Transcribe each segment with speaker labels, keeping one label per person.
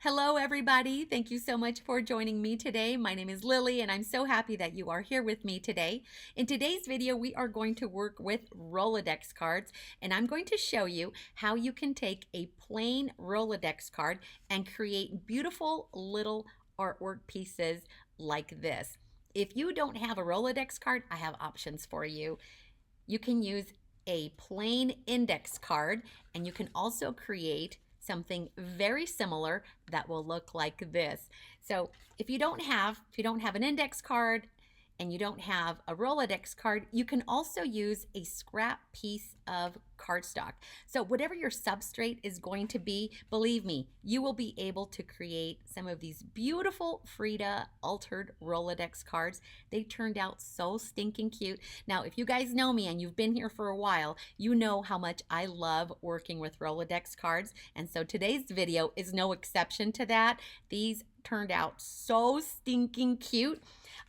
Speaker 1: Hello, everybody. Thank you so much for joining me today. My name is Lily, and I'm so happy that you are here with me today. In today's video, we are going to work with Rolodex cards, and I'm going to show you how you can take a plain Rolodex card and create beautiful little artwork pieces like this. If you don't have a Rolodex card, I have options for you. You can use a plain index card, and you can also create something very similar that will look like this. So if you don't have an index card and you don't have a Rolodex card, you can also use a scrap piece of cardstock. So whatever your substrate is going to be, believe me, you will be able to create some of these beautiful Frida altered Rolodex cards. They turned out so stinking cute. Now, if you guys know me and you've been here for a while, you know how much I love working with Rolodex cards. And so today's video is no exception to that. These turned out so stinking cute.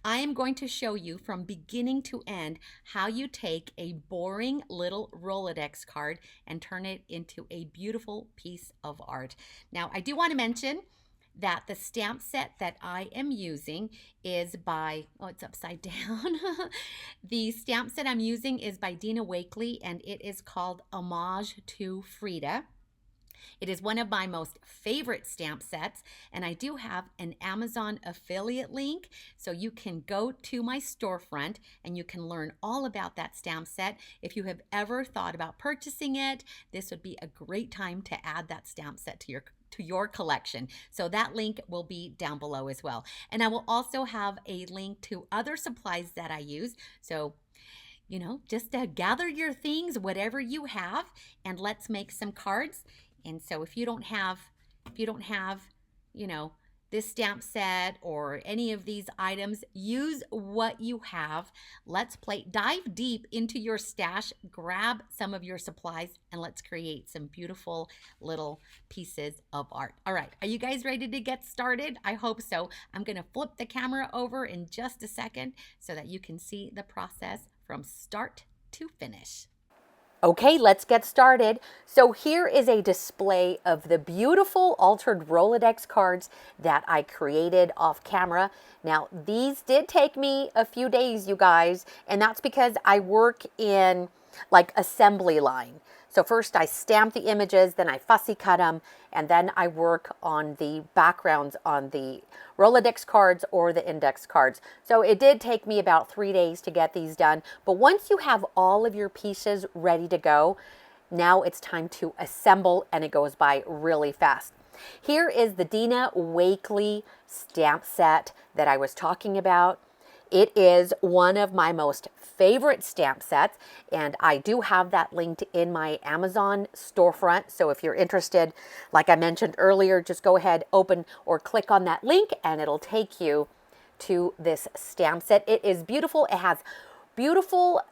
Speaker 1: I am going to show you from beginning to end how you take a boring little Rolodex card and turn it into a beautiful piece of art. Now, I do want to mention that the stamp set that I am using is by, oh, it's upside down. The stamp set I'm using is by Dina Wakley, and it is called Homage to Frida. It is one of my most favorite stamp sets, and I do have an Amazon affiliate link, so you can go to my storefront and you can learn all about that stamp set. If you have ever thought about purchasing it, this would be a great time to add that stamp set to your collection. So that link will be down below as well. And I will also have a link to other supplies that I use. So just gather your things, whatever you have, and let's make some cards. And so if you don't have, this stamp set or any of these items, use what you have. Let's dive deep into your stash, grab some of your supplies, and let's create some beautiful little pieces of art. All right, are you guys ready to get started? I hope so. I'm gonna flip the camera over in just a second so that you can see the process from start to finish. Okay, let's get started. So here is a display of the beautiful altered Rolodex cards that I created off camera. Now, these did take me a few days, you guys, and that's because I work in like assembly line. So first I stamp the images, then I fussy cut them, and then I work on the backgrounds on the Rolodex cards or the index cards. So it did take me about 3 days to get these done. But once you have all of your pieces ready to go, now it's time to assemble, and it goes by really fast. Here is the Dina Wakley stamp set that I was talking about. It is one of my most favorite stamp sets, and I do have that linked in my Amazon storefront. So if you're interested, like I mentioned earlier, just go ahead, open or click on that link, and it'll take you to this stamp set. It is beautiful. It has beautiful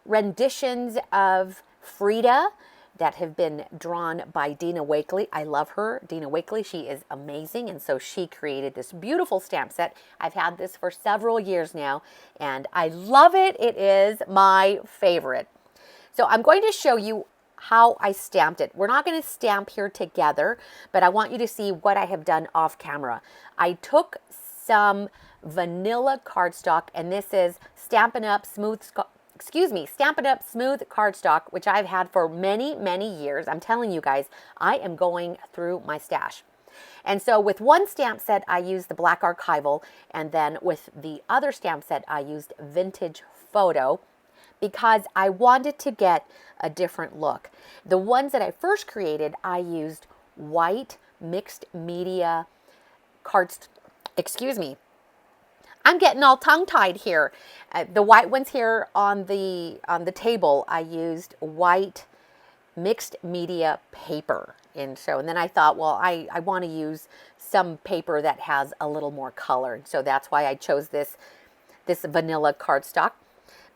Speaker 1: renditions of Frida that have been drawn by Dina Wakley. I love her, Dina Wakley. She is amazing, and so she created this beautiful stamp set. I've had this for several years now, and I love it. It is my favorite. So I'm going to show you how I stamped it. We're not going to stamp here together, but I want you to see what I have done off camera. I took some vanilla cardstock, and this is Stampin' Up! Stampin' Up! Smooth cardstock, which I've had for many, many years. I'm telling you guys, I am going through my stash. And so with one stamp set, I used the black archival, and then with the other stamp set, I used vintage photo because I wanted to get a different look. The ones that I first created, I used white mixed media I'm getting all tongue-tied here. The white ones here on the table, I used white mixed media paper. And then I thought, well, I want to use some paper that has a little more color. So that's why I chose this vanilla cardstock.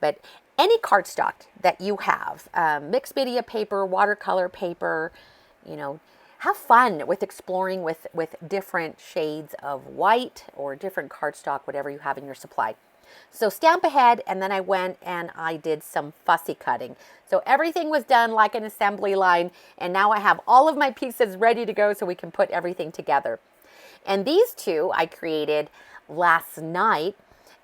Speaker 1: But any cardstock that you have, mixed media paper, watercolor paper, have fun with exploring with different shades of white or different cardstock, whatever you have in your supply. So stamp ahead, and then I went and I did some fussy cutting. So everything was done like an assembly line, and now I have all of my pieces ready to go so we can put everything together. And these two I created last night,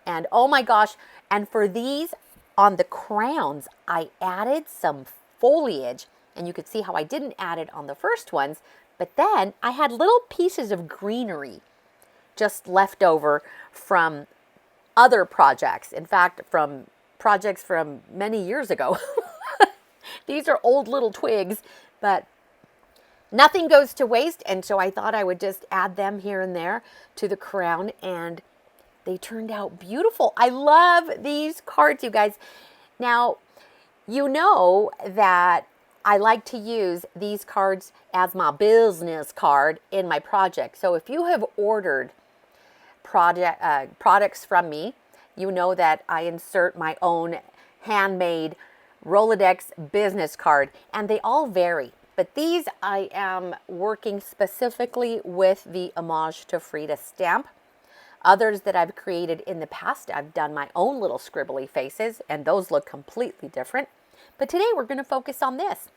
Speaker 1: and oh my gosh, and for these on the crowns, I added some foliage, and you could see how I didn't add it on the first ones, but then I had little pieces of greenery just left over from other projects. In fact, from projects from many years ago. These are old little twigs, but nothing goes to waste. And so I thought I would just add them here and there to the crown, and they turned out beautiful. I love these cards, you guys. Now, you know that I like to use these cards as my business card in my project. So if you have ordered products from me, you know that I insert my own handmade Rolodex business card, and they all vary. But these I am working specifically with the Homage to Frida stamp. Others that I've created in the past, I've done my own little scribbly faces, and those look completely different. But today we're going to focus on this.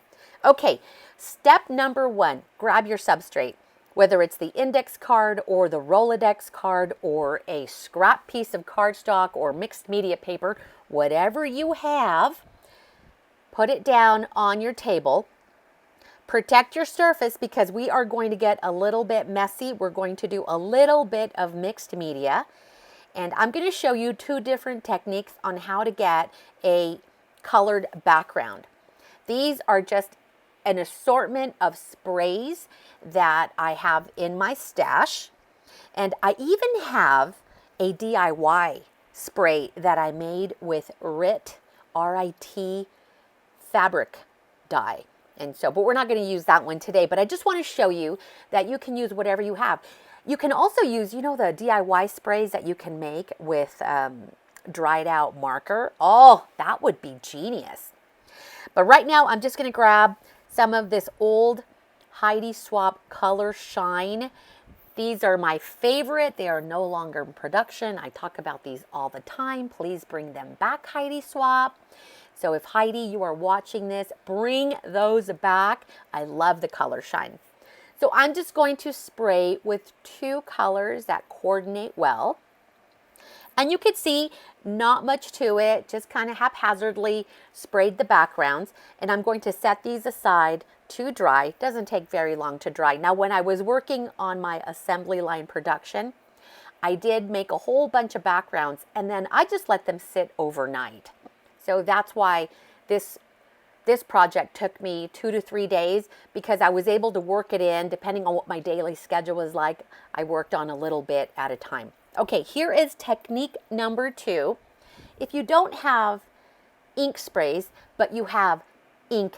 Speaker 1: Okay, step number 1, grab your substrate. Whether it's the index card or the Rolodex card or a scrap piece of cardstock or mixed media paper, whatever you have, put it down on your table. Protect your surface because we are going to get a little bit messy. We're going to do a little bit of mixed media. And I'm going to show you 2 different techniques on how to get a colored background. These are just an assortment of sprays that I have in my stash. And I even have a DIY spray that I made with RIT, R-I-T, fabric dye. And so, but we're not going to use that one today, but I just want to show you that you can use whatever you have. You can also use, you know, the DIY sprays that you can make with dried out marker. Oh, that would be genius. But right now, I'm just going to grab some of this old Heidi Swapp Color Shine. These are my favorite. They are no longer in production. I talk about these all the time. Please bring them back, Heidi Swapp. So if Heidi, you are watching this, bring those back. I love the Color Shine. So I'm just going to spray with 2 colors that coordinate well. And you can see not much to it, just kind of haphazardly sprayed the backgrounds. And I'm going to set these aside to dry. It doesn't take very long to dry. Now, when I was working on my assembly line production, I did make a whole bunch of backgrounds, and then I just let them sit overnight. So that's why this project took me 2 to 3 days, because I was able to work it in depending on what my daily schedule was like. I worked on a little bit at a time. Okay, here is technique number 2. If you don't have ink sprays, but you have ink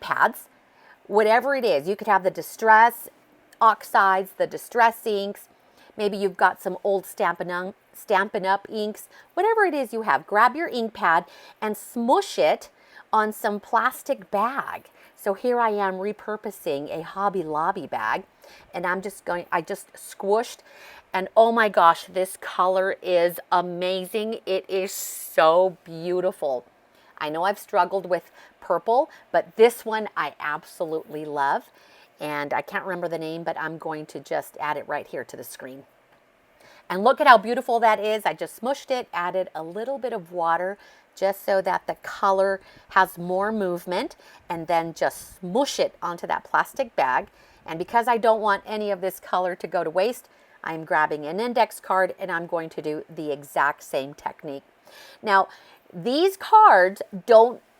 Speaker 1: pads, whatever it is, you could have the Distress oxides, the Distress inks. Maybe you've got some old Stampin' Up inks. Whatever it is you have, grab your ink pad and smush it on some plastic bag. So here I am repurposing a Hobby Lobby bag, and I just squished, and oh my gosh, this color is amazing. It is so beautiful. I know I've struggled with purple, but this one I absolutely love. And I can't remember the name, but I'm going to just add it right here to the screen. And look at how beautiful that is. I just smushed it, added a little bit of water just so that the color has more movement, and then just smush it onto that plastic bag. And because I don't want any of this color to go to waste, I'm grabbing an index card and I'm going to do the exact same technique. Now, these cards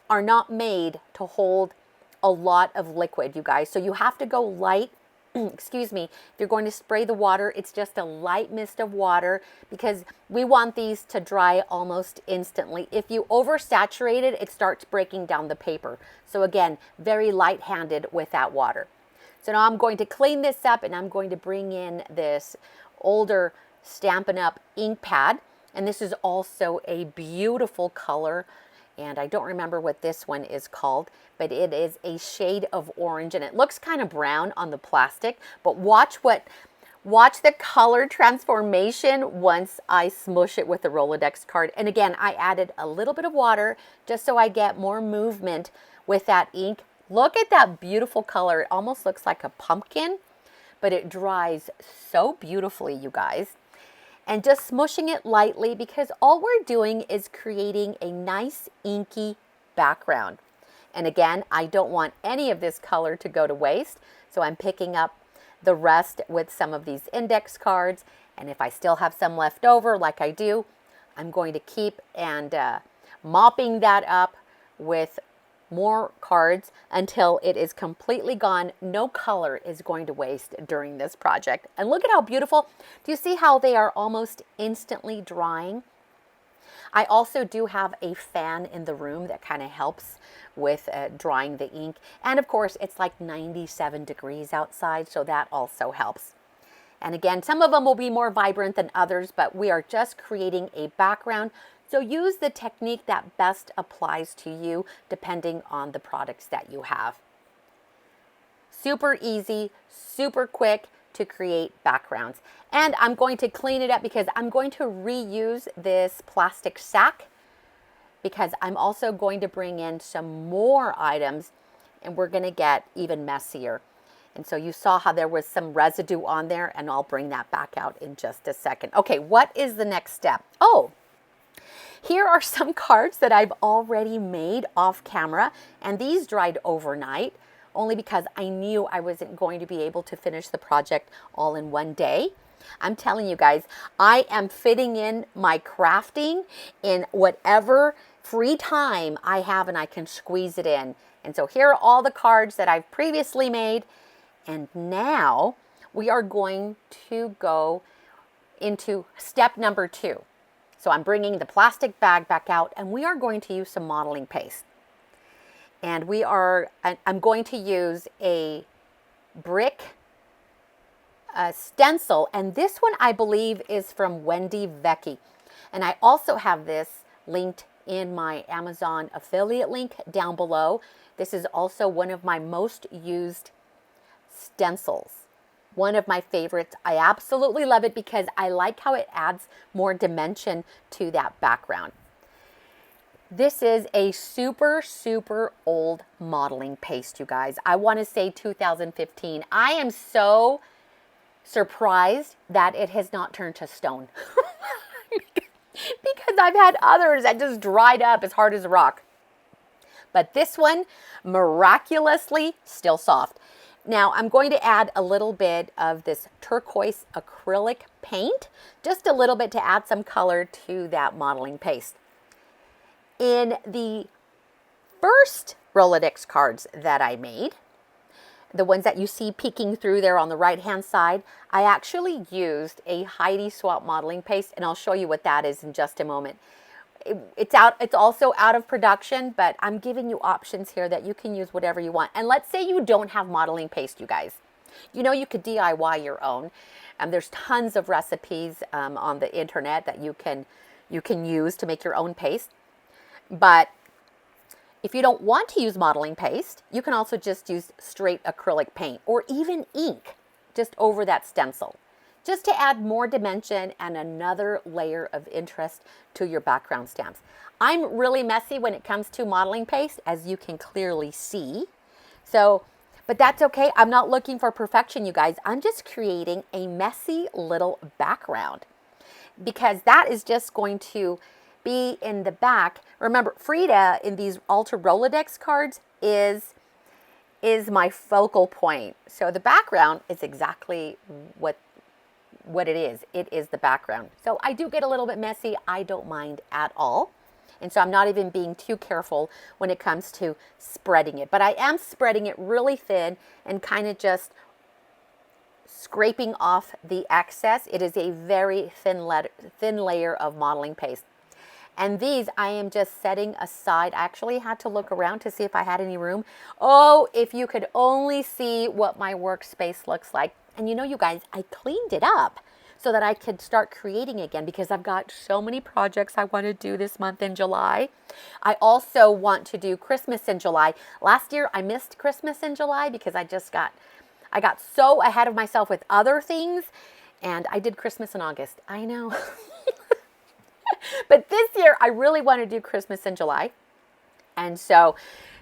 Speaker 1: are not made to hold a lot of liquid, you guys. So you have to go light. Excuse me. If you're going to spray the water, it's just a light mist of water, because we want these to dry almost instantly. If you oversaturate it, it starts breaking down the paper. So again, very light-handed with that water. So now I'm going to clean this up, and I'm going to bring in this older Stampin' Up ink pad. And this is also a beautiful color. And I don't remember what this one is called, but it is a shade of orange, and it looks kind of brown on the plastic. But watch what Watch the color transformation once I smush it with the Rolodex card. And again, I added a little bit of water just so I get more movement with that ink. Look at that beautiful color. It almost looks like a pumpkin, but it dries so beautifully, you guys. And just smushing it lightly, because all we're doing is creating a nice inky background. And again, I don't want any of this color to go to waste, so I'm picking up the rest with some of these index cards. And if I still have some left over, like I do, I'm going to keep and mopping that up with more cards until it is completely gone. No color is going to waste during this project. And look at how beautiful. Do you see how they are almost instantly drying? I also do have a fan in the room that kind of helps with drying the ink. And of course, it's like 97 degrees outside, so that also helps. And again, some of them will be more vibrant than others, but we are just creating a background. So use the technique that best applies to you depending on the products that you have. Super easy, super quick to create backgrounds. And I'm going to clean it up because I'm going to reuse this plastic sack, because I'm also going to bring in some more items and we're going to get even messier. And so you saw how there was some residue on there, and I'll bring that back out in just a second. Okay, what is the next step? Oh, here are some cards that I've already made off camera, and these dried overnight only because I knew I wasn't going to be able to finish the project all in one day. I'm telling you guys, I am fitting in my crafting in whatever free time I have, and I can squeeze it in. And so here are all the cards that I've previously made, and now we are going to go into step number 2. So I'm bringing the plastic bag back out, and we are going to use some modeling paste. And I'm going to use a brick stencil, and this one I believe is from Wendy Vecchi. And I also have this linked in my Amazon affiliate link down below. This is also one of my most used stencils. One of my favorites. I absolutely love it because I like how it adds more dimension to that background. This is a super, super old modeling paste, you guys. I want to say 2015. I am so surprised that it has not turned to stone. Because I've had others that just dried up as hard as a rock. But this one, miraculously, still soft. Now, I'm going to add a little bit of this turquoise acrylic paint, just a little bit to add some color to that modeling paste. In the first Rolodex cards that I made, the ones that you see peeking through there on the right-hand side, I actually used a Heidi Swapp modeling paste, and I'll show you what that is in just a moment. It's also out of production, but I'm giving you options here that you can use whatever you want. And let's say you don't have modeling paste, you guys. You know, you could DIY your own. There's tons of recipes on the internet that you can use to make your own paste. But if you don't want to use modeling paste, you can also just use straight acrylic paint or even ink just over that stencil, just to add more dimension and another layer of interest to your background stamps. I'm really messy when it comes to modeling paste, as you can clearly see. But that's okay. I'm not looking for perfection, you guys. I'm just creating a messy little background, because that is just going to be in the back. Remember, Frida in these Ultra Rolodex cards is my focal point. So the background is exactly what it is. It is the background. So I do get a little bit messy. I don't mind at all. And so I'm not even being too careful when it comes to spreading it. But I am spreading it really thin and kind of just scraping off the excess. It is a very thin layer of modeling paste. And these I am just setting aside. I actually had to look around to see if I had any room. Oh, if you could only see what my workspace looks like. And you know, you guys, I cleaned it up so that I could start creating again, because I've got so many projects I want to do this month in July. I also want to do Christmas in July. Last year I missed Christmas in July because I got so ahead of myself with other things And I did Christmas in August. I know. But this year, I really want to do Christmas in July. And so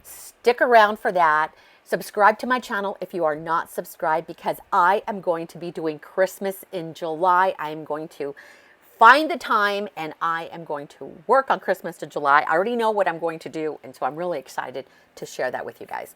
Speaker 1: stick around for that. Subscribe to my channel if you are not subscribed, because I am going to be doing Christmas in July. I am going to find the time and I am going to work on Christmas in July. I already know what I'm going to do, and so I'm really excited to share that with you guys.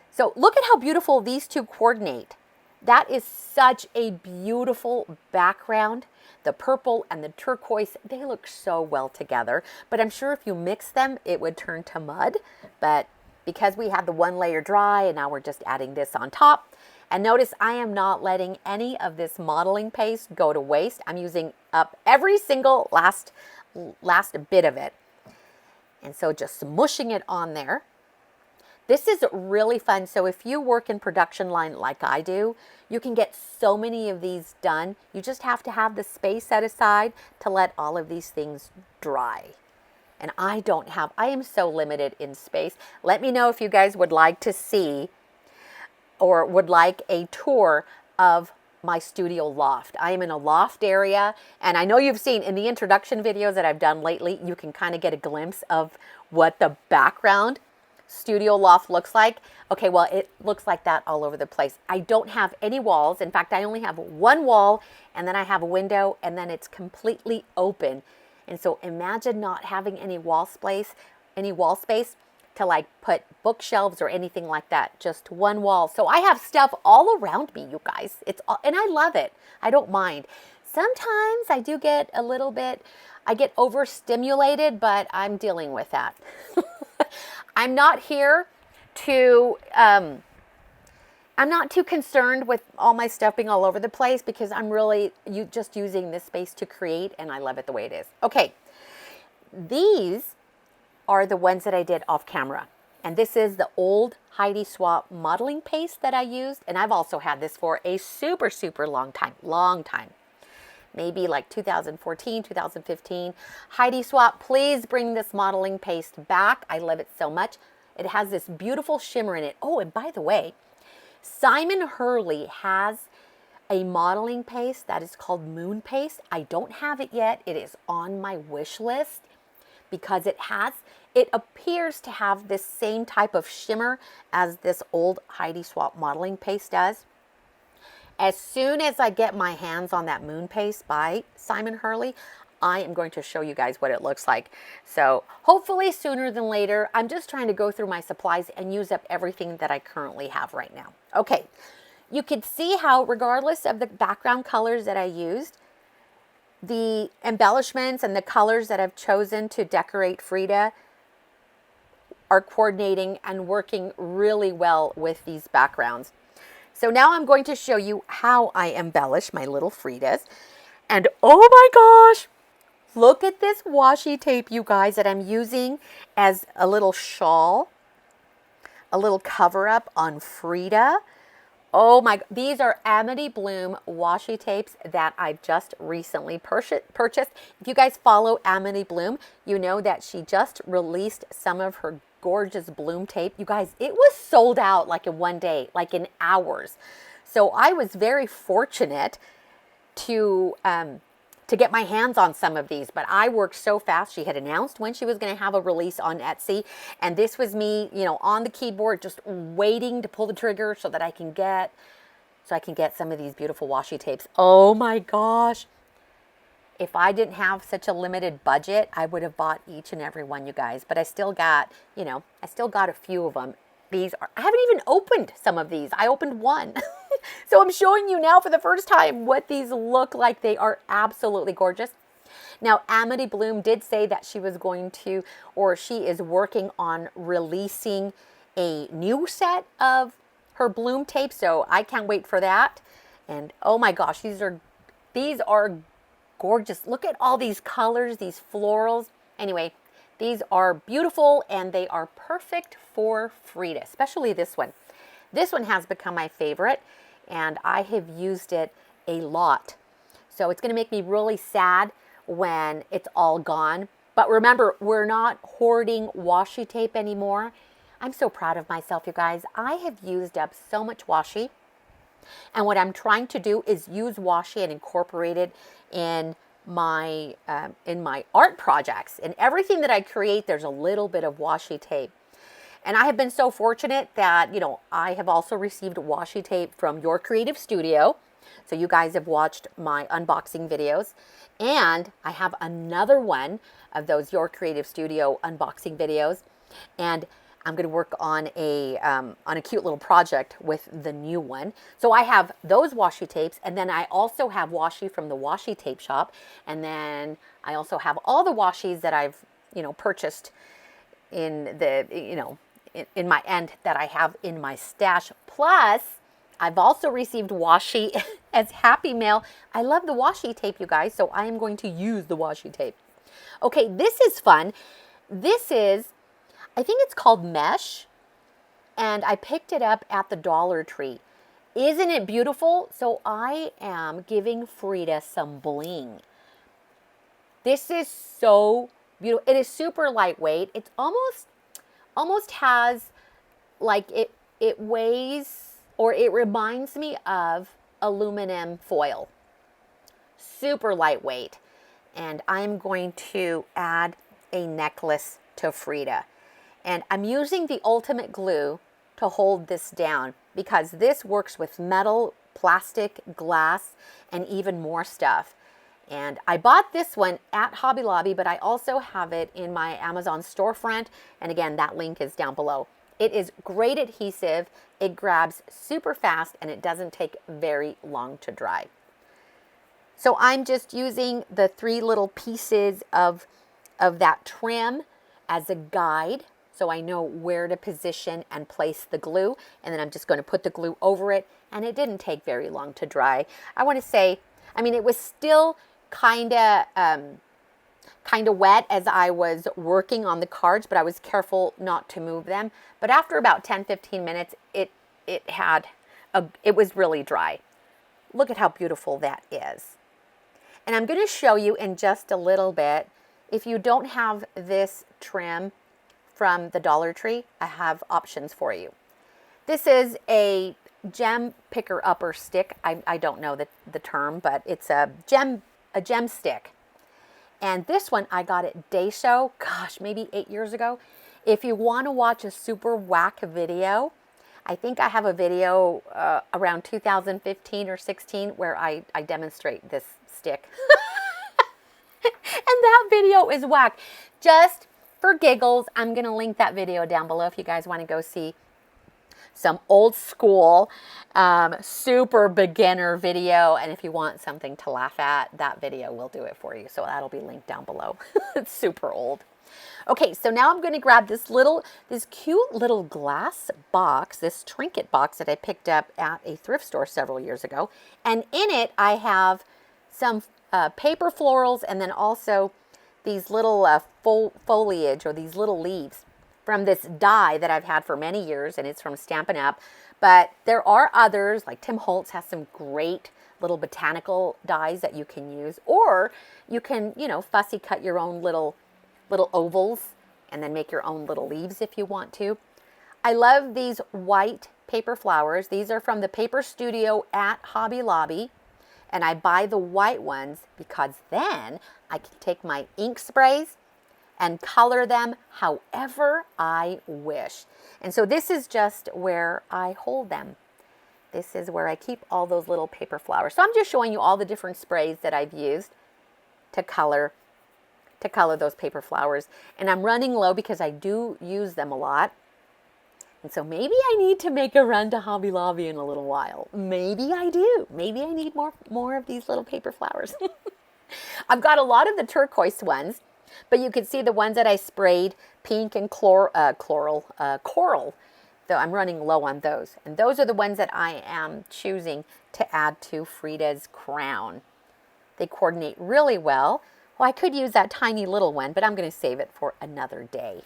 Speaker 1: So look at how beautiful these two coordinate. That is such a beautiful background. The purple and the turquoise, they look so well together. But I'm sure if you mix them, it would turn to mud. But because we have the one layer dry and now we're just adding this on top. And notice I am not letting any of this modeling paste go to waste. I'm using up every single last bit of it. And so just smushing it on there. This is really fun. So if you work in production line like I do, you can get so many of these done. You just have to have the space set aside to let all of these things dry. And I am so limited in space. Let me know if you guys would like to see or would like a tour of my studio loft. I am in a loft area, and I know you've seen in the introduction videos that I've done lately, you can kind of get a glimpse of what the background studio loft looks like. Okay, well, it looks like that all over the place. I don't have any walls. In fact, I only have one wall, and then I have a window, and then it's completely open. And so imagine not having any wall space to like put bookshelves or anything like that. Just one wall. So I have stuff all around me, you guys. And I love it. I don't mind. Sometimes I do get I get overstimulated, but I'm dealing with that. I'm not here to, I'm not too concerned with all my stuff being all over the place, because I'm really just using this space to create, and I love it the way it is. Okay, these are the ones that I did off camera. And this is the old Heidi Swapp modeling paste that I used. And I've also had this for a super, super long time. Maybe like 2014, 2015. Heidi Swapp, please bring this modeling paste back. I love it so much. It has this beautiful shimmer in it. Oh, and by the way, Simon Hurley has a modeling paste that is called Moon Paste. I don't have it yet. It is on my wish list because it appears to have this same type of shimmer as this old Heidi Swapp modeling paste does. As soon as I get my hands on that Moon Paste by Simon Hurley, I am going to show you guys what it looks like. So hopefully sooner than later. I'm just trying to go through my supplies and use up everything that I currently have right now. Okay, you can see how regardless of the background colors that I used, the embellishments and the colors that I've chosen to decorate Frida are coordinating and working really well with these backgrounds. So now I'm going to show you how I embellish my little Fridas. And oh my gosh, look at this washi tape, you guys, that I'm using as a little shawl, a little cover up on Frida. Oh my, these are Amity Bloom washi tapes that I've just recently purchased. If you guys follow Amity Bloom, you know that she just released some of her gorgeous bloom tape. You guys, it was sold out like in one day, like in hours. So I was very fortunate to get my hands on some of these, but I worked so fast. She had announced when she was going to have a release on Etsy, and this was me, you know, on the keyboard, just waiting to pull the trigger so that I can get some of these beautiful washi tapes. Oh my gosh. If I didn't have such a limited budget, I would have bought each and every one, you guys, but I still got, you know, I still got a few of them. I haven't even opened some of these. I opened one. So I'm showing you now for the first time what these look like. They are absolutely gorgeous. Now, Amity Bloom did say that she was going to, or she is working on releasing a new set of her bloom tape. So I can't wait for that. And oh my gosh, these are gorgeous. Look at all these colors, these florals. Anyway, these are beautiful and they are perfect for Frida, especially this one. This one has become my favorite and I have used it a lot. So it's going to make me really sad when it's all gone. But remember, we're not hoarding washi tape anymore. I'm so proud of myself, you guys. I have used up so much washi. And what I'm trying to do is use washi and incorporate it in my art projects. In everything that I create, there's a little bit of washi tape. And I have been so fortunate that, you know, I have also received washi tape from Your Creative Studio. So you guys have watched my unboxing videos. And I have another one of those Your Creative Studio unboxing videos. And I'm going to work on a cute little project with the new one. So I have those washi tapes, and then I also have washi from the washi tape shop. And then I also have all the washis that I've, you know, purchased in the, you know, in my end that I have in my stash. Plus, I've also received washi as Happy Mail. I love the washi tape, you guys, so I am going to use the washi tape. Okay, this is fun. This is, I think it's called Mesh, and I picked it up at the Dollar Tree. Isn't it beautiful? So I am giving Frida some bling. This is so beautiful. It is super lightweight. It's almost has, like, it weighs, or it reminds me of aluminum foil. Super lightweight. And I'm going to add a necklace to Frida. And I'm using the Ultimate Glue to hold this down because this works with metal, plastic, glass, and even more stuff. And I bought this one at Hobby Lobby, but I also have it in my Amazon storefront. And again, that link is down below. It is great adhesive. It grabs super fast and it doesn't take very long to dry. So I'm just using the 3 little pieces of that trim as a guide, so I know where to position and place the glue. And then I'm just going to put the glue over it, and it didn't take very long to dry. I want to say, I mean, it was still kind of wet as I was working on the cards, but I was careful not to move them. But after about 10-15 minutes, it was really dry. Look at how beautiful that is. And I'm going to show you in just a little bit. If you don't have this trim from the Dollar Tree, I have options for you. This is a gem picker upper stick. I don't know the term, but it's a gem stick. And this one I got at Day Show, gosh, maybe 8 years ago. If you want to watch a super whack video, I think I have a video around 2015 or 16 where I demonstrate this stick. And that video is whack. Just for giggles, I'm going to link that video down below if you guys want to go see some old school, super beginner video. And if you want something to laugh at, that video will do it for you. So that'll be linked down below. It's super old. Okay, so now I'm going to grab this cute little glass box, this trinket box that I picked up at a thrift store several years ago. And in it, I have some paper florals, and then also these little foliage, or these little leaves from this die that I've had for many years, and it's from Stampin' Up. But there are others, like Tim Holtz has some great little botanical dies that you can use, or you can, you know, fussy cut your own little ovals and then make your own little leaves if you want to. I love these white paper flowers. These are from the Paper Studio at Hobby Lobby. And I buy the white ones because then I can take my ink sprays and color them however I wish. And so this is just where I hold them. This is where I keep all those little paper flowers. So I'm just showing you all the different sprays that I've used to color those paper flowers. And I'm running low because I do use them a lot. And so maybe I need to make a run to Hobby Lobby in a little while. Maybe I do. Maybe I need more of these little paper flowers. I've got a lot of the turquoise ones, but you can see the ones that I sprayed pink and coral. Though I'm running low on those. And those are the ones that I am choosing to add to Frida's crown. They coordinate really well. Well, I could use that tiny little one, but I'm going to save it for another day.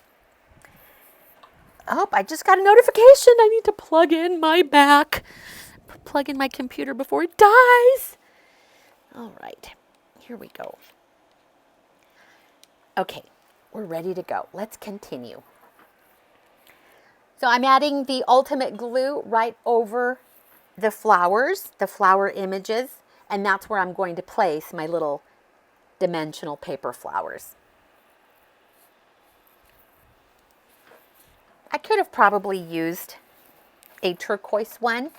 Speaker 1: Oh, I just got a notification. I need to plug in my Mac. Plug in my computer before it dies. All right, here we go. Okay, we're ready to go. Let's continue. So I'm adding the Ultimate Glue right over the flowers, the flower images, and that's where I'm going to place my little dimensional paper flowers. I could have probably used a turquoise one.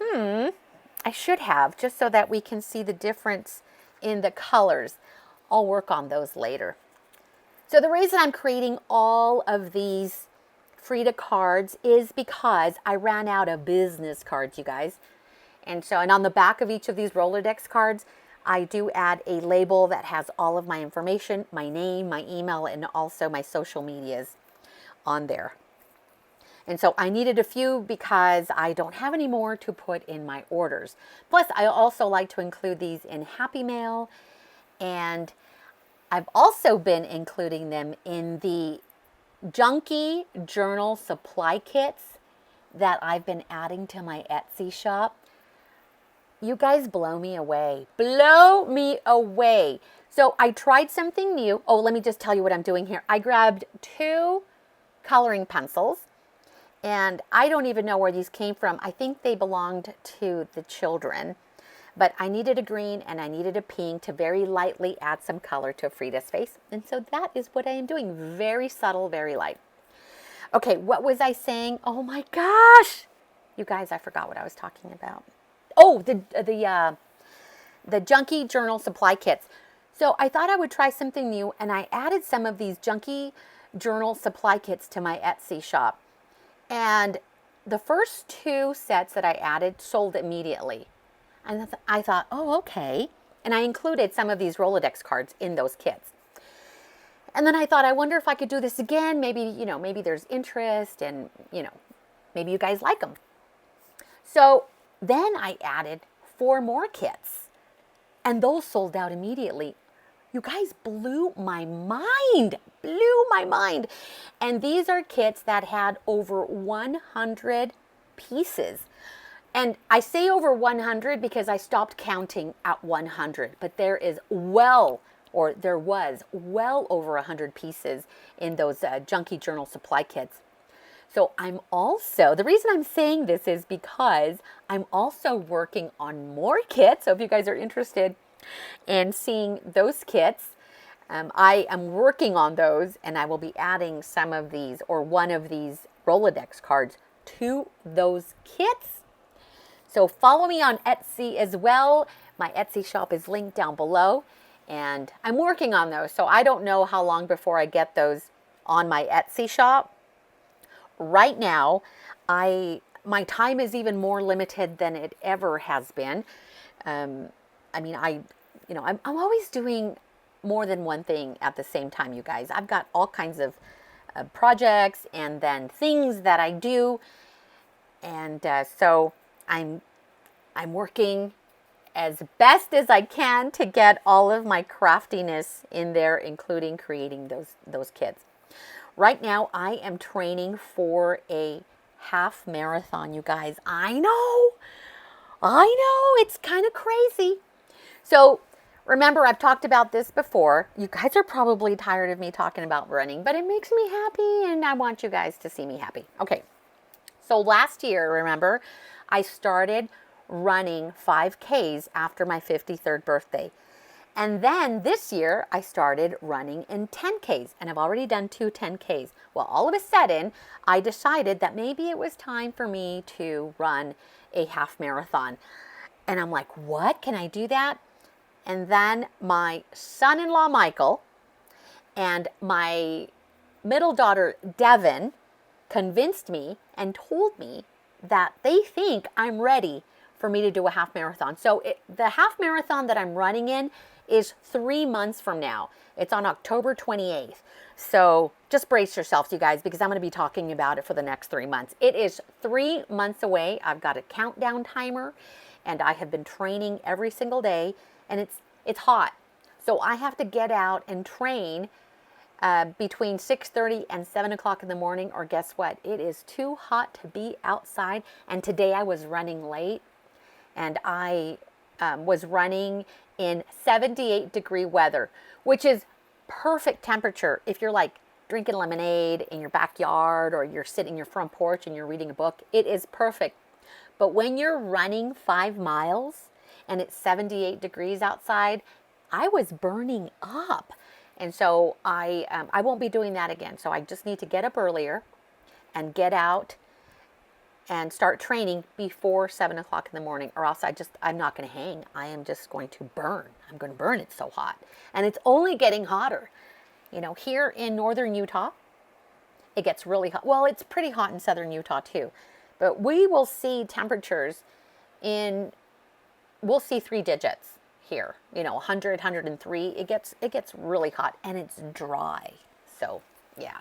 Speaker 1: I should have, just so that we can see the difference in the colors. I'll work on those later. So the reason I'm creating all of these Frida cards is because I ran out of business cards, you guys. And on the back of each of these Rolodex cards, I do add a label that has all of my information, my name, my email, and also my social medias on there. And so I needed a few because I don't have any more to put in my orders. Plus, I also like to include these in Happy Mail, and I've also been including them in the junky journal supply kits that I've been adding to my Etsy shop. You guys blow me away. Blow me away. So I tried something new. Oh, let me just tell you what I'm doing here. I grabbed 2 coloring pencils, and I don't even know where these came from. I think they belonged to the children. But I needed a green and I needed a pink to very lightly add some color to Frida's face. And so that is what I am doing. Very subtle, very light. Okay, what was I saying? Oh my gosh. You guys, I forgot what I was talking about. Oh, the junky journal supply kits. So I thought I would try something new, and I added some of these junky journal supply kits to my Etsy shop. And the first 2 sets that I added sold immediately. And I thought, oh, okay. And I included some of these Rolodex cards in those kits. And then I thought, I wonder if I could do this again. Maybe, maybe there's interest, and, maybe you guys like them. So then I added 4 more kits, and those sold out immediately. You guys blew my mind. And these are kits that had over 100 pieces. And I say over 100 because I stopped counting at 100, but there was well over 100 pieces in those junky journal supply kits. So the reason I'm saying this is because I'm also working on more kits. So if you guys are interested in seeing those kits, I am working on those, and I will be adding some of these or one of these Rolodex cards to those kits. So follow me on Etsy as well. My Etsy shop is linked down below, and I'm working on those. So I don't know how long before I get those on my Etsy shop. Right now, my time is even more limited than it ever has been. I'm always doing more than one thing at the same time, you guys. I've got all kinds of projects and then things that I do, and so I'm working as best as I can to get all of my craftiness in there, including creating those kits. Right now, I am training for a half marathon, you guys. I know, it's kind of crazy. So remember, I've talked about this before. You guys are probably tired of me talking about running, but it makes me happy, and I want you guys to see me happy. Okay, so last year, remember, I started running 5Ks after my 53rd birthday. And then this year, I started running in 10Ks, and I've already done 2 10Ks. Well, all of a sudden, I decided that maybe it was time for me to run a half marathon. And I'm like, what? Can I do that? And then my son-in-law, Michael, and my middle daughter, Devin, convinced me and told me that they think I'm ready for me to do a half marathon. So the half marathon that I'm running in is 3 months from now. It's on October 28th. So just brace yourselves, you guys, because I'm going to be talking about it for the next 3 months. It is 3 months away. I've got a countdown timer, and I have been training every single day, and it's hot. So I have to get out and train between 6:30 and 7 o'clock in the morning, or guess what? It is too hot to be outside. And today I was running late, and I was running in 78-degree weather, which is perfect temperature if you're like drinking lemonade in your backyard, or you're sitting in your front porch and you're reading a book. It is perfect. But when you're running 5 miles and it's 78 degrees outside, I was burning up. And so I won't be doing that again. So I just need to get up earlier and get out and start training before 7 o'clock in the morning, or else I'm not going to hang. I am just going to burn. I'm going to burn. It's so hot. And it's only getting hotter. You know, here in northern Utah, it gets really hot. Well, it's pretty hot in southern Utah too. But we will see temperatures we'll see 3 digits here. You know, 100, 103. It gets really hot and it's dry. So, yeah.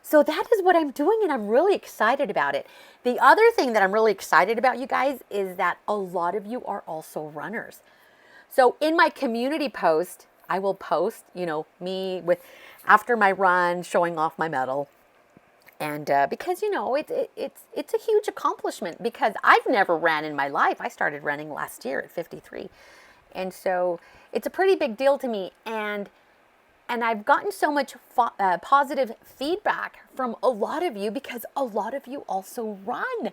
Speaker 1: So that is what I'm doing and I'm really excited about it. The other thing that I'm really excited about, you guys, is that a lot of you are also runners. So in my community post, I will post, you know, me after my run showing off my medal. And because, you know, it's a huge accomplishment because I've never ran in my life. I started running last year at 53. And so it's a pretty big deal to me. And I've gotten so much positive feedback from a lot of you because a lot of you also run.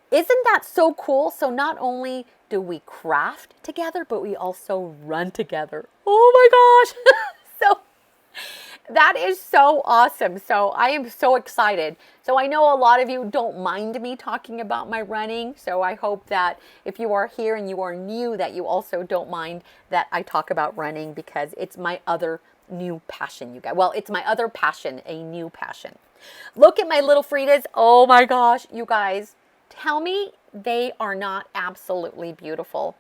Speaker 1: Isn't that so cool? So not only do we craft together, but we also run together. Oh my gosh. So that is so awesome. So I am so excited. So I know a lot of you don't mind me talking about my running. So I hope that if you are here and you are new, that you also don't mind that I talk about running because it's my other new passion, you guys. Well, it's my other passion, a new passion. Look at my little Fridas. Oh my gosh, you guys. Tell me they are not absolutely beautiful.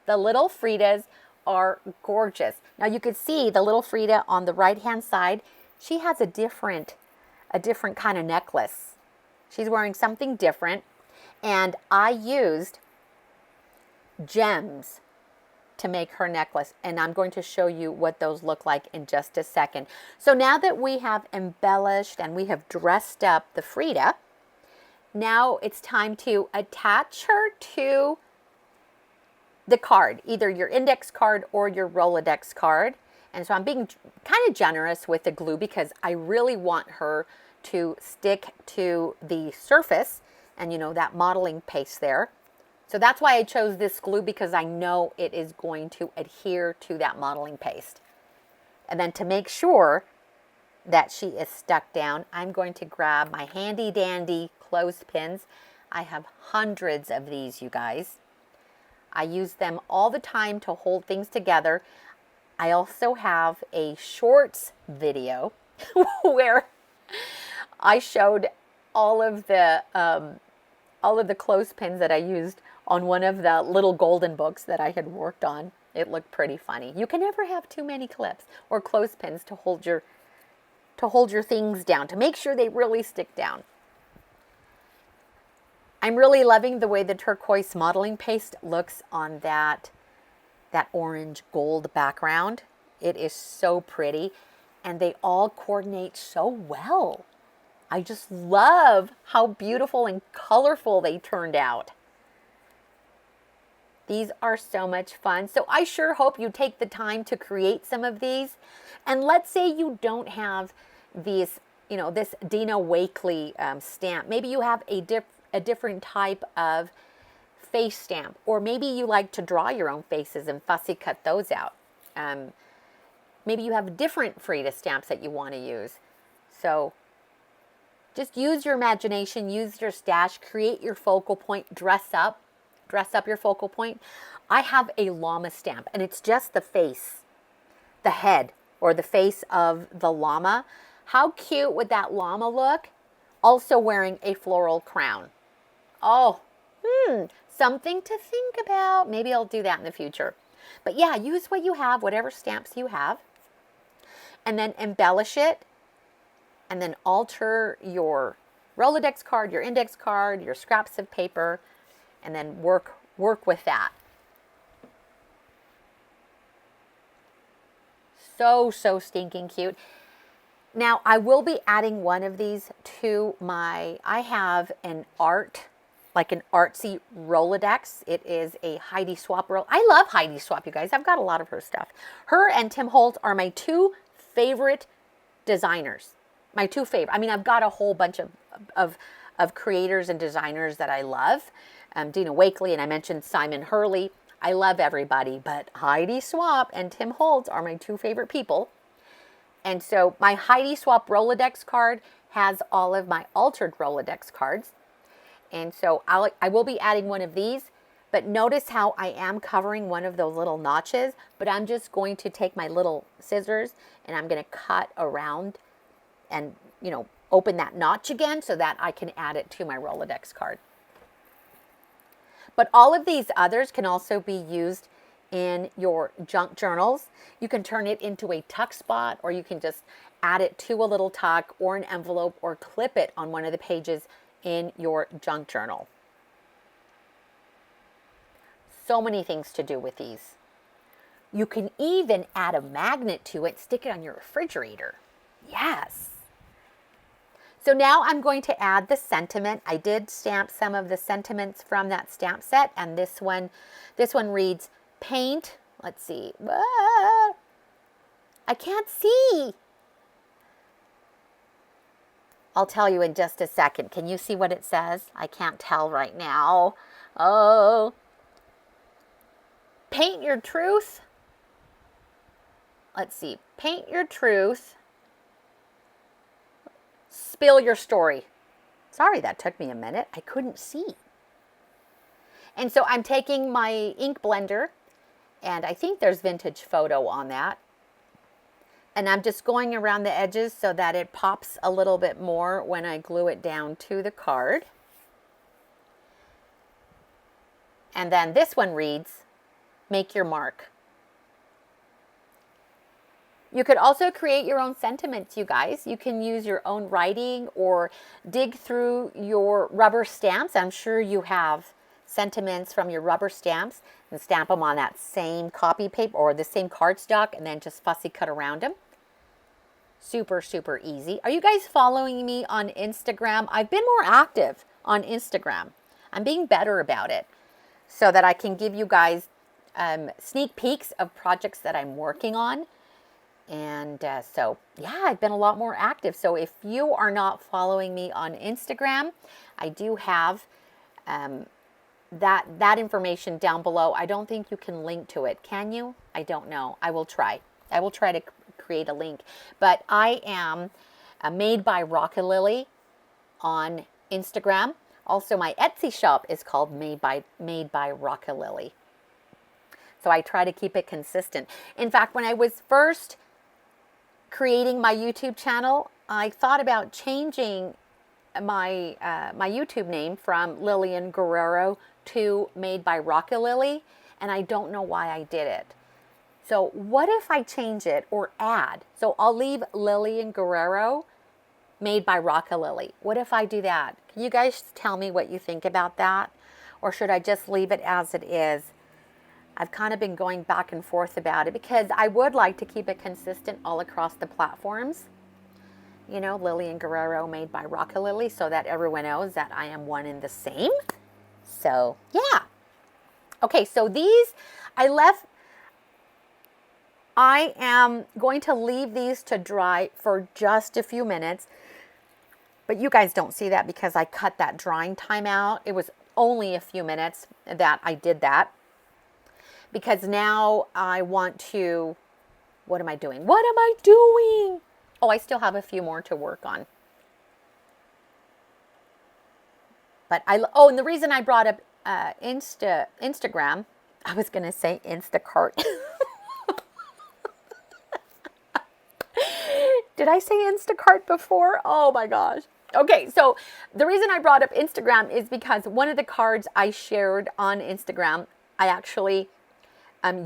Speaker 1: The little Fridas are gorgeous. Now you can see the little Frida on the right hand side. She has a different kind of necklace. She's wearing something different. And I used gems to make her necklace. And I'm going to show you what those look like in just a second. So now that we have embellished and we have dressed up the Frida, now it's time to attach her to the card, either your index card or your Rolodex card. And so I'm being kind of generous with the glue because I really want her to stick to the surface and, you know, that modeling paste there. So that's why I chose this glue, because I know it is going to adhere to that modeling paste. And then to make sure that she is stuck down, I'm going to grab my handy dandy clothespins. I have hundreds of these, you guys. I use them all the time to hold things together. I also have a shorts video where I showed all of the clothespins that I used on one of the little golden books that I had worked on. It looked pretty funny. You can never have too many clips or clothespins to hold your things down, to make sure they really stick down. I'm really loving the way the turquoise modeling paste looks on that orange gold background. It is so pretty and they all coordinate so well. I just love how beautiful and colorful they turned out. These are so much fun. So I sure hope you take the time to create some of these. And let's say you don't have these, you know, this Dina Wakley stamp. Maybe you have a different type of face stamp, or maybe you like to draw your own faces and fussy cut those out. Maybe you have different Frida stamps that you want to use. So just use your imagination, use your stash, create your focal point, dress up your focal point. I have a llama stamp and it's just the face, the head, or the face of the llama. How cute would that llama look? Also wearing a floral crown. Oh, something to think about. Maybe I'll do that in the future. But yeah, use what you have, whatever stamps you have, and then embellish it, and then alter your Rolodex card, your index card, your scraps of paper, and then work with that. So stinking cute. Now, I will be adding one of these to I have an like an artsy Rolodex. It is a Heidi Swapp roll. I love Heidi Swapp, you guys. I've got a lot of her stuff. Her and Tim Holtz are my two favorite designers. My two favorite. I mean, I've got a whole bunch of creators and designers that I love. Dina Wakley, and I mentioned Simon Hurley. I love everybody, but Heidi Swapp and Tim Holtz are my two favorite people. And so my Heidi Swapp Rolodex card has all of my altered Rolodex cards. And so I will be adding one of these, but notice how I am covering one of those little notches, but I'm just going to take my little scissors and I'm going to cut around and, you know, open that notch again so that I can add it to my Rolodex card. But all of these others can also be used in your junk journals. You can turn it into a tuck spot, or you can just add it to a little tuck or an envelope, or clip it on one of the pages in your junk journal. So many things to do with these. You can even add a magnet to it, stick it on your refrigerator. Yes. So now I'm going to add the sentiment. I did stamp some of the sentiments from that stamp set, and this one reads paint. Let's see. I can't see. I'll tell you in just a second. Can you see what it says? I can't tell right now. Oh. Paint your truth. Let's see. Paint your truth. Spill your story. Sorry, that took me a minute. I couldn't see. And so I'm taking my ink blender, and I think there's vintage photo on that. And I'm just going around the edges so that it pops a little bit more when I glue it down to the card. And then this one reads, make your mark. You could also create your own sentiments, you guys. You can use your own writing or dig through your rubber stamps. I'm sure you have sentiments from your rubber stamps, and stamp them on that same copy paper or the same cardstock, and then just fussy cut around them. Super, super easy. Are you guys following me on Instagram? I've been more active on Instagram. I'm being better about it so that I can give you guys sneak peeks of projects that I'm working on. And so, yeah, I've been a lot more active. So if you are not following me on Instagram, I do have that information down below. I don't think you can link to it. Can you? I don't know. I will try. I will try to create a link. But I am Made by Wakley on Instagram. Also, my Etsy shop is called Made by Wakley. So I try to keep it consistent. In fact, when I was first creating my YouTube channel, I thought about changing my my YouTube name from Lillian Guerrero to Made by Wakley, and I don't know why I did it. So what if I change it or add? So I'll leave Lillian Guerrero, Made by Wakley. What if I do that? Can you guys tell me what you think about that? Or should I just leave it as it is? I've kind of been going back and forth about it because I would like to keep it consistent all across the platforms. You know, Lillian Guerrero, Made by Wakley, so that everyone knows that I am one and the same. So, yeah. Okay, so these, I am going to leave these to dry for just a few minutes. But you guys don't see that because I cut that drying time out. It was only a few minutes that I did that. Because now I want to, what am I doing? What am I doing? Oh, I still have a few more to work on. But and the reason I brought up Instagram, I was going to say Instacart. Did I say Instacart before? Oh my gosh. Okay, so the reason I brought up Instagram is because one of the cards I shared on Instagram, I actually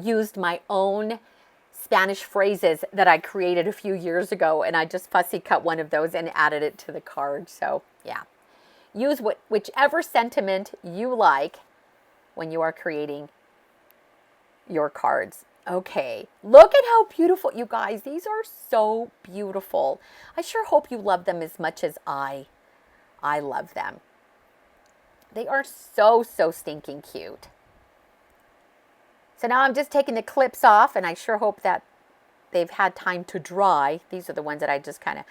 Speaker 1: used my own Spanish phrases that I created a few years ago, and I just fussy cut one of those and added it to the card. So yeah, use whichever sentiment you like when you are creating your cards. Okay, look at how beautiful, you guys. These are so beautiful. I sure hope you love them as much as I love them. They are so, so stinking cute. So now I'm just taking the clips off, and I sure hope that they've had time to dry. These are the ones that I just kind of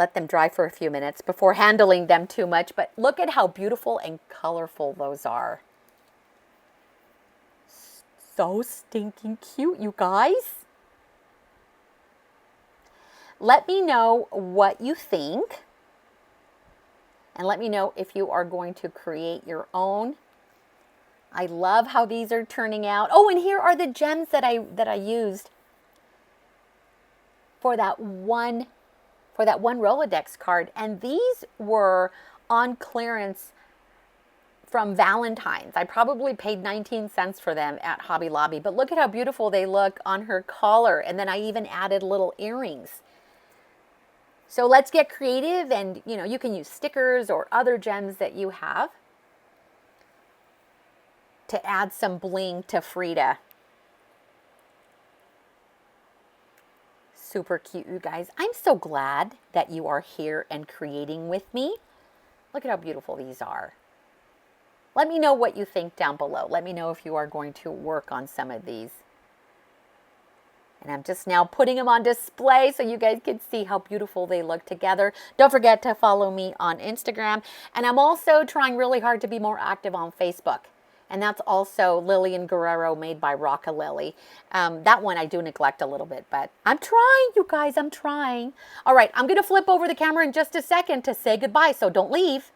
Speaker 1: let them dry for a few minutes before handling them too much. But look at how beautiful and colorful those are. So stinking cute, you guys. Let me know what you think. And let me know if you are going to create your own. I love how these are turning out. Oh, and here are the gems that I used for that one Rolodex card. And these were on clearance from Valentine's. I probably paid 19 cents for them at Hobby Lobby. But look at how beautiful they look on her collar. And then I even added little earrings. So let's get creative, and you can use stickers or other gems that you have to add some bling to Frida. Super cute, you guys. I'm so glad that you are here and creating with me. Look at how beautiful these are. Let me know what you think down below. Let me know if you are going to work on some of these. And I'm just now putting them on display so you guys can see how beautiful they look together. Don't forget to follow me on Instagram. And I'm also trying really hard to be more active on Facebook. And that's also Lillian Guerrero, made by Wakley. That one I do neglect a little bit, but I'm trying, you guys, I'm trying. All right, I'm gonna flip over the camera in just a second to say goodbye, so don't leave.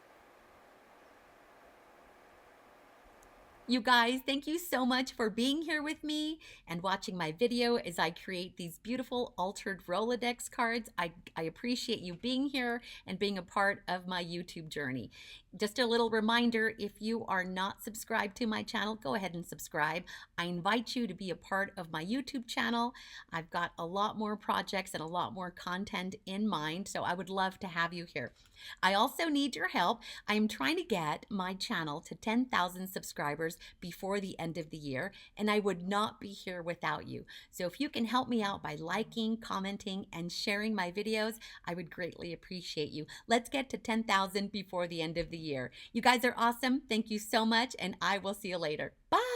Speaker 1: You guys, thank you so much for being here with me and watching my video as I create these beautiful altered Rolodex cards. I appreciate you being here and being a part of my YouTube journey. Just a little reminder, if you are not subscribed to my channel, go ahead and subscribe. I invite you to be a part of my YouTube channel. I've got a lot more projects and a lot more content in mind, so I would love to have you here. I also need your help. I am trying to get my channel to 10,000 subscribers before the end of the year, and I would not be here without you. So if you can help me out by liking, commenting, and sharing my videos, I would greatly appreciate you. Let's get to 10,000 before the end of the year. You guys are awesome. Thank you so much, and I will see you later. Bye.